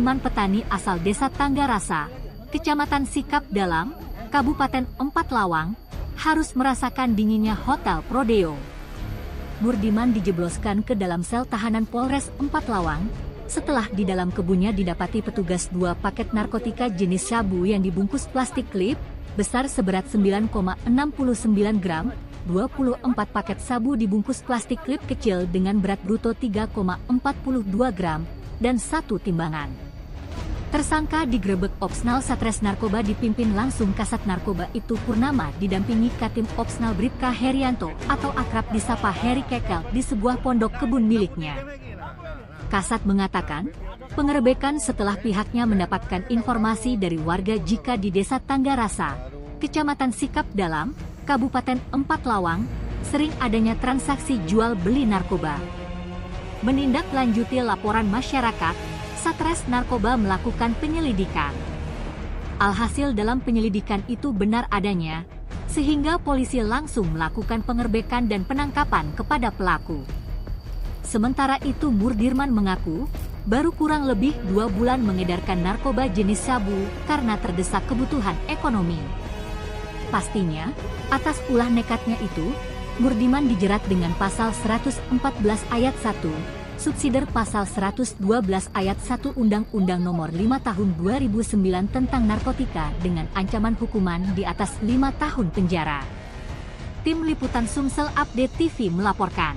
Murdiman, petani asal Desa Tanggarasa, Kecamatan Sikap Dalam, Kabupaten Empat Lawang, harus merasakan dinginnya Hotel Prodeo. Murdiman dijebloskan ke dalam sel tahanan Polres Empat Lawang setelah di dalam kebunnya didapati petugas 2 paket narkotika jenis sabu yang dibungkus plastik klip besar seberat 9,69 gram, 24 paket sabu dibungkus plastik klip kecil dengan berat bruto 3,42 gram, dan 1 timbangan. Tersangka digerebek Opsnal Satres Narkoba dipimpin langsung Kasat Narkoba itu Purnama didampingi Katim Opsnal Bribka Herianto atau akrab disapa Heri Kekel di sebuah pondok kebun miliknya. Kasat mengatakan, pengerebekan setelah pihaknya mendapatkan informasi dari warga jika di Desa Tanggarasa, Kecamatan Sikap Dalam, Kabupaten Empat Lawang, sering adanya transaksi jual beli narkoba. Menindaklanjuti laporan masyarakat, Satres Narkoba melakukan penyelidikan. Alhasil dalam penyelidikan itu benar adanya, sehingga polisi langsung melakukan pengerebekan dan penangkapan kepada pelaku. Sementara itu Murdiman mengaku, baru kurang lebih 2 bulan mengedarkan narkoba jenis sabu karena terdesak kebutuhan ekonomi. Pastinya, atas ulah nekatnya itu, Murdiman dijerat dengan pasal 114 ayat 1, subsider pasal 112 ayat 1 Undang-Undang Nomor 5 Tahun 2009 tentang narkotika dengan ancaman hukuman di atas 5 tahun penjara. Tim Liputan Sumsel Update TV melaporkan.